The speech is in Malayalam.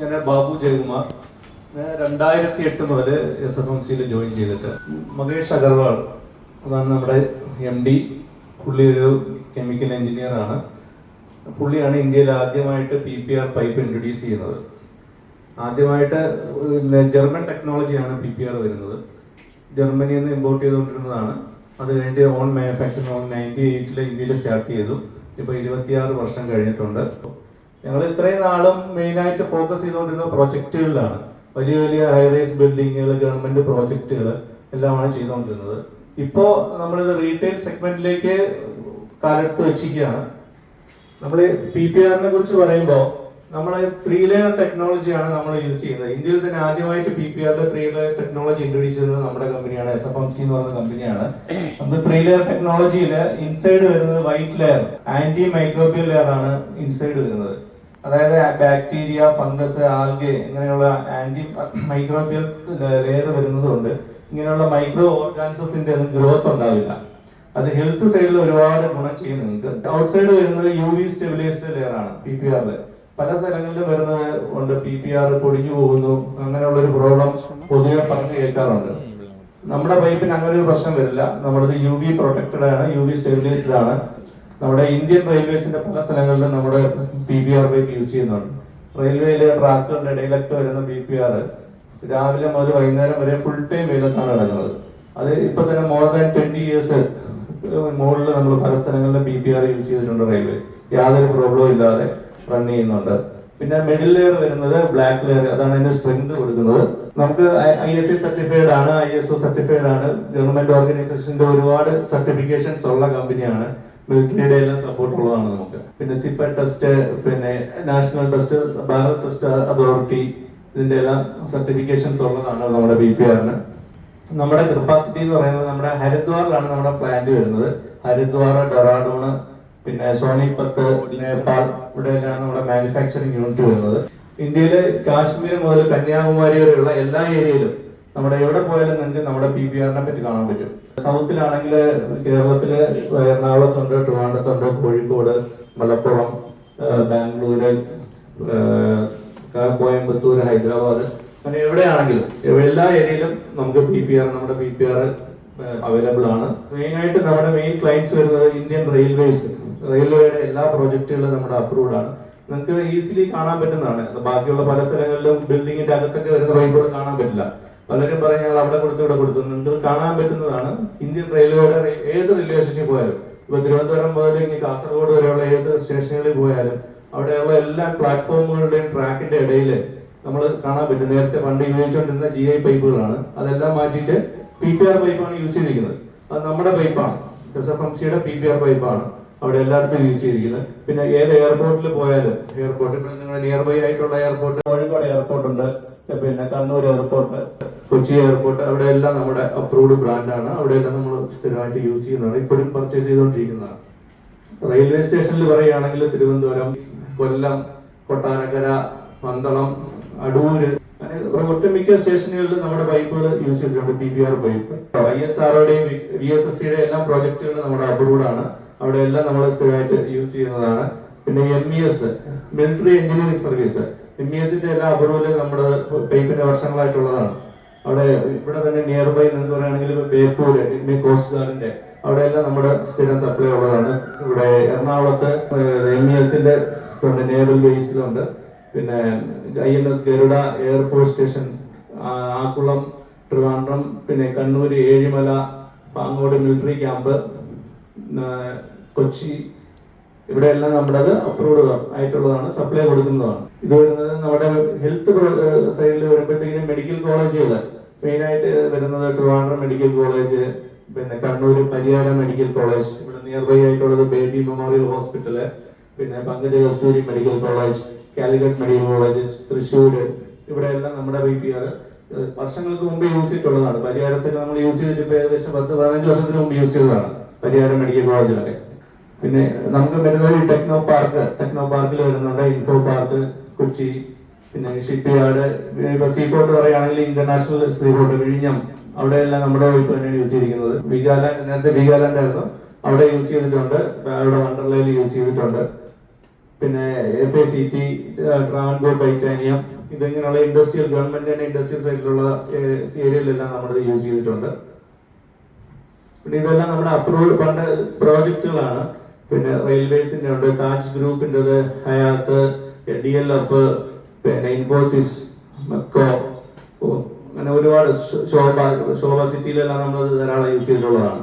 ഞാൻ ബാബു ജയകുമാർ. ഞാൻ 2008 മുതൽ SFMCയിൽ ജോയിൻ ചെയ്തിട്ട്. മകേഷ് അഗർവാൾ അതാണ് നമ്മുടെ MD. പുള്ളി ഒരു കെമിക്കൽ എഞ്ചിനീയർ ആണ്. പുള്ളിയാണ് ഇന്ത്യയിൽ ആദ്യമായിട്ട് PPR പൈപ്പ് ഇൻട്രൊഡ്യൂസ് ചെയ്യുന്നത്. ആദ്യമായിട്ട് ജർമ്മൻ ടെക്നോളജിയാണ് PPR വരുന്നത്. ജർമ്മനിയിൽ നിന്ന് ഇമ്പോർട്ട് ചെയ്തുകൊണ്ടിരുന്നതാണ്. അത് കഴിഞ്ഞിട്ട് ഓൺ മാനുഫാക്ചറിങ് 98 ഇന്ത്യയിൽ സ്റ്റാർട്ട് ചെയ്തു. ഇപ്പോൾ 26 വർഷം കഴിഞ്ഞിട്ടുണ്ട്. ഞങ്ങൾ ഇത്രയും നാളും മെയിനായിട്ട് ഫോക്കസ് ചെയ്തുകൊണ്ടിരുന്ന പ്രോജക്റ്റുകളിലാണ്. വലിയ വലിയ ഹൈറൈസ് ബിൽഡിങ്ങുകൾ, ഗവൺമെന്റ് പ്രോജക്റ്റുകൾ എല്ലാമാണ് ചെയ്തുകൊണ്ടിരുന്നത്. ഇപ്പോൾ നമ്മളിത് റീറ്റെയിൽ സെഗ്മെന്റിലേക്ക് കാലെടുത്ത് വെച്ചിരിക്കുകയാണ്. നമ്മൾ PPRനെ കുറിച്ച് പറയുമ്പോൾ നമ്മൾ 3 ലെയർ ടെക്നോളജിയാണ് നമ്മൾ യൂസ് ചെയ്യുന്നത്. ഇന്ത്യയിൽ തന്നെ ആദ്യമായിട്ട് PPRന്റെ 3 ലെയർ ടെക്നോളജി ഇൻട്രൊഡ്യൂസ് ചെയ്തത് നമ്മുടെ കമ്പനിയാണ്, SFMC എന്ന് പറയുന്ന കമ്പനിയാണ്. നമുക്ക് 3 ലെയർ ടെക്നോളജിയിൽ ഇൻസൈഡ് വരുന്നത് white layer, anti microbial layer ആണ് ഇൻസൈഡ് വരുന്നത്. അതായത് ബാക്ടീരിയ, ഫംഗസ്, ആൽഗെ ഇങ്ങനെയുള്ള ആന്റി മൈക്രോബിയൽ ലെയർ വരുന്നതുകൊണ്ട് ഇങ്ങനെയുള്ള മൈക്രോ ഓർഗാനിസത്തിന്റെ ഗ്രോത്ത് ഉണ്ടാവില്ല. അത് ഹെൽത്ത് സൈഡിൽ ഒരുപാട് ഗുണം ചെയ്യും നിങ്ങൾക്ക്. ഔട്ട്സൈഡ് വരുന്നത് UV സ്റ്റെബിലൈസ്ഡ് ലെയർ ആണ് PPRല്. പല സ്ഥലങ്ങളിലും വരുന്നത് കൊണ്ട് PPR പൊടിഞ്ഞു പോകുന്നു, അങ്ങനെയുള്ള ഒരു പ്രോബ്ലം പൊതുവെ പറഞ്ഞു കേൾക്കാറുണ്ട്. നമ്മുടെ പൈപ്പിന് അങ്ങനെ ഒരു പ്രശ്നം വരില്ല. നമ്മുടെ UV പ്രൊട്ടക്റ്റഡ് ആണ്, UV സ്റ്റെബിലൈസ്ഡ് ആണ്. നമ്മുടെ ഇന്ത്യൻ റെയിൽവേസിന്റെ പല സ്ഥലങ്ങളിലും നമ്മുടെ PPR പൈപ്പ് യൂസ് ചെയ്യുന്നുണ്ട്. റെയിൽവേയിലെ ട്രാക്കുകളുടെ ഇടയിലൊക്കെ വരുന്ന PPR രാവിലെ മുതൽ വൈകുന്നേരം വരെ ഫുൾ ടൈം വെയിലത്താണ് കിടക്കുന്നത്. അത് ഇപ്പൊ തന്നെ മോർ ദാൻ 20 ഇയേഴ്സ് മുകളിൽ നമ്മൾ പല സ്ഥലങ്ങളിലും PPR യൂസ് ചെയ്തിട്ടുണ്ട്. റെയിൽവേ യാതൊരു പ്രോബ്ലവും ഇല്ലാതെ റൺ ചെയ്യുന്നുണ്ട്. പിന്നെ മിഡിൽ ലെയർ വരുന്നത് ബ്ലാക്ക് ലെയർ, അതാണ് അതിന്റെ സ്ട്രെങ്ത് കൊടുക്കുന്നത്. നമുക്ക് ISI സർട്ടിഫൈഡ് ആണ്, ISO സർട്ടിഫൈഡ് ആണ്. ഗവൺമെന്റ് ഓർഗനൈസേഷന്റെ ഒരുപാട് സർട്ടിഫിക്കേഷൻസ് ഉള്ള കമ്പനിയാണ്. മിലിറ്ററിയുടെ എല്ലാം സപ്പോർട്ട് ഉള്ളതാണ് നമുക്ക്. പിന്നെ സിപ്പ ടെസ്റ്റ്, പിന്നെ national test, Bharat test authority, ഇതിന്റെ എല്ലാം സർട്ടിഫിക്കേഷൻസ് ഉള്ളതാണ് നമ്മുടെ PPRന്. നമ്മുടെ കപ്പാസിറ്റി എന്ന് പറയുന്നത് നമ്മുടെ ഹരിദ്വാറിലാണ് നമ്മുടെ പ്ലാന്റ് വരുന്നത്. ഹരിദ്വാർ, ഡെറാഡൂൺ, പിന്നെ സോണിപത്ത്, നേപ്പാൾ, ഇവിടെയെല്ലാം നമ്മുടെ മാനുഫാക്ചറിങ് യൂണിറ്റ് വരുന്നത്. ഇന്ത്യയിലെ കാശ്മീർ മുതൽ കന്യാകുമാരി വരെയുള്ള എല്ലാ ഏരിയയിലും നമ്മുടെ എവിടെ പോയാലും നിങ്ങൾക്ക് നമ്മുടെ PPRനെ പറ്റി കാണാൻ പറ്റും. സൗത്തിലാണെങ്കിൽ കേരളത്തില് എറണാകുളത്തുണ്ട്, ട്രിവാൻഡ്രത്തുണ്ട്, കോഴിക്കോട്, മലപ്പുറം, ബാംഗ്ലൂര്, കോയമ്പത്തൂർ, ഹൈദരാബാദ്, അങ്ങനെ എവിടെയാണെങ്കിലും എല്ലാ ഏരിയയിലും നമുക്ക് നമ്മുടെ PPR അവൈലബിൾ ആണ്. മെയിനായിട്ട് നമ്മുടെ മെയിൻ ക്ലയൻസ് വരുന്നത് ഇന്ത്യൻ റെയിൽവേസ്. റെയിൽവേയുടെ എല്ലാ പ്രോജക്റ്റുകളും നമ്മുടെ അപ്രൂവ്ഡ് ആണ്. നിങ്ങൾക്ക് ഈസിലി കാണാൻ പറ്റുന്നതാണ്. ബാക്കിയുള്ള പല സ്ഥലങ്ങളിലും ബിൽഡിങ്ങിന്റെ അകത്തൊക്കെ വരുന്ന പൈപ്പുകൾ കാണാൻ പറ്റില്ല. പലരും പറയും ഞങ്ങൾ അവിടെ കൊടുത്തു ഇവിടെ കൊടുത്തു. നിങ്ങൾക്ക് കാണാൻ പറ്റുന്നതാണ്. ഇന്ത്യൻ റെയിൽവേയുടെ ഏത് റെയിൽവേ സ്റ്റേഷനിൽ പോയാലും, ഇപ്പൊ തിരുവനന്തപുരം മുതൽ ഇനി കാസർഗോഡ് വരെയുള്ള ഏത് സ്റ്റേഷനുകളിൽ പോയാലും അവിടെയുള്ള എല്ലാ പ്ലാറ്റ്ഫോമുകളുടെയും ട്രാക്കിന്റെ ഇടയിൽ നമ്മൾ കാണാൻ പറ്റും. നേരത്തെ പണ്ട് ഉപയോഗിച്ചുകൊണ്ടിരുന്ന GI പൈപ്പുകളാണ്. അതെല്ലാം മാറ്റിയിട്ട് PPR പൈപ്പാണ് യൂസ് ചെയ്തിരിക്കുന്നത്. അത് നമ്മുടെ പൈപ്പാണ്, SFMCയുടെ PPR പൈപ്പാണ് അവിടെ എല്ലായിടത്തും യൂസ് ചെയ്തിരിക്കുന്നത്. പിന്നെ ഏത് എയർപോർട്ടിൽ പോയാലും, എയർപോർട്ട് ഇപ്പോൾ നിങ്ങളുടെ നിയർ ബൈ ആയിട്ടുള്ള എയർപോർട്ട്, കോഴിക്കോട് എയർപോർട്ട് ഉണ്ട്, പിന്നെ കണ്ണൂർ എയർപോർട്ട്, കൊച്ചി എയർപോർട്ട്, അവിടെയെല്ലാം നമ്മുടെ അപ്രൂവ്ഡ് ബ്രാൻഡാണ്. അവിടെയെല്ലാം നമ്മൾ സ്ഥിരമായിട്ട് യൂസ് ചെയ്യുന്നതാണ്, ഇപ്പോഴും പർച്ചേസ് ചെയ്തുകൊണ്ടിരിക്കുന്നതാണ്. റെയിൽവേ സ്റ്റേഷനിൽ പറയുകയാണെങ്കിൽ തിരുവനന്തപുരം, കൊല്ലം, കൊട്ടാരക്കര, പന്തളം, അടൂര്, അങ്ങനെ ഒട്ടുമിക്ക സ്റ്റേഷനുകളിൽ നമ്മുടെ പൈപ്പുകൾ യൂസ് ചെയ്തിട്ടുണ്ട് PPR പൈപ്പ്. ISROയുടെയും VSSCയുടെ എല്ലാ പ്രോജക്റ്റുകളും നമ്മുടെ അപ്രൂവ്ഡ് ആണ്. അവിടെ എല്ലാം നമ്മൾ സ്ഥിരമായിട്ട് യൂസ് ചെയ്യുന്നതാണ്. പിന്നെ MES, മിലിറ്ററി എഞ്ചിനീയറിംഗ് സർവീസ്, MESന്റെ എല്ലാ അപ്രൂവലും നമ്മുടെ പൈപ്പിന്റെ വർഷങ്ങളായിട്ടുള്ളതാണ്. അവിടെ ഇവിടെ തന്നെ നിയർ ബൈ നിങ്ങൾക്ക് പറയുകയാണെങ്കിൽ ബേപ്പൂര്, കോസ്റ്റ് ഗാർഡിന്റെ അവിടെയെല്ലാം നമ്മുടെ സ്ഥിരം സപ്ലൈ ഉള്ളതാണ്. ഇവിടെ എറണാകുളത്ത് MESന്റെ നേവൽ ബേസിലുണ്ട്. പിന്നെ INS Garuda air force station, Akkulam, Trivandrum, പിന്നെ കണ്ണൂർ, ഏഴിമല, പാങ്ങോട് മിലിറ്ററി ക്യാമ്പ്, കൊച്ചി, ഇവിടെയെല്ലാം നമ്മുടെ അപ്രൂവ്ഡ് ആയിട്ടുള്ളതാണ്, സപ്ലൈ കൊടുക്കുന്നതാണ്. ഇത് വരുന്നത് നമ്മുടെ ഹെൽത്ത് സൈഡിൽ വരുമ്പോഴത്തേക്കും മെഡിക്കൽ കോളേജുകൾ മെയിനായിട്ട് വരുന്നത് ട്രിവാൻഡ്രം മെഡിക്കൽ കോളേജ്, പിന്നെ കണ്ണൂർ പരിയാരം മെഡിക്കൽ കോളേജ്, ഇവിടെ നിയർ ബൈ ആയിട്ടുള്ളത് ബേബി മെമ്മോറിയൽ ഹോസ്പിറ്റല്, പിന്നെ Pankaja Kasturi medical college, Calicut medical college, Thrissur, ഇവിടെയെല്ലാം നമ്മുടെ PPR വർഷങ്ങൾക്ക് മുമ്പ് യൂസ് ചെയ്തിട്ടുള്ളതാണ്. പരിയാരത്തിൽ നമ്മൾ യൂസ് ചെയ്തിട്ട് ഇപ്പൊ ഏകദേശം 10-15 വർഷത്തിന് മുമ്പ് യൂസ് ചെയ്തതാണ് പരിയാരം മെഡിക്കൽ കോളേജിലൊക്കെ. പിന്നെ നമുക്ക് വരുന്നത് ടെക്നോ പാർക്കിൽ വരുന്നുണ്ട്, ഇൻഫോ പാർക്ക് കൊച്ചി, പിന്നെ ഷിപ്പ് യാർഡ്, ഇപ്പൊ സീപോർട്ട് പറയുകയാണെങ്കിൽ ഇന്റർനാഷണൽ സീപോർട്ട് വിഴിഞ്ഞം, അവിടെയെല്ലാം നമ്മുടെ പൈപ്പ് തന്നെയാണ് യൂസ് ചെയ്തിരിക്കുന്നത്. വീഗാലാൻഡ്, നേരത്തെ വീഗാലാൻഡ് ആയിരുന്നു, അവിടെ യൂസ് ചെയ്തിട്ടുണ്ട്. അവിടെ വണ്ടർലയിൽ യൂസ് ചെയ്തിട്ടുണ്ട്. പിന്നെ FACT, ട്രാവൻകൂർ ടൈറ്റാനിയം, ഇതിങ്ങനെയുള്ള ഇൻഡസ്ട്രിയൽ ഗവൺമെന്റ് തന്നെ ഇൻഡസ്ട്രിയൽ സൈഡിലുള്ള ഏരിയയിലെല്ലാം നമ്മൾ യൂസ് ചെയ്തിട്ടുണ്ട്. പിന്നെ ഇതെല്ലാം നമ്മുടെ അപ്രൂവ്ഡ് ഫണ്ട് പ്രോജക്റ്റുകളാണ്. പിന്നെ റെയിൽവേസിന്റെ ഉണ്ട്, താജ് ഗ്രൂപ്പിൻ്റെത്, ഹയാത്ത്, DLF, പിന്നെ ഇൻഫോസിസ്, മെക്കോ, അങ്ങനെ ഒരുപാട് ശോഭ സിറ്റിയിലെല്ലാം നമ്മൾ ധാരാളം യൂസ് ചെയ്തിട്ടുള്ളതാണ്.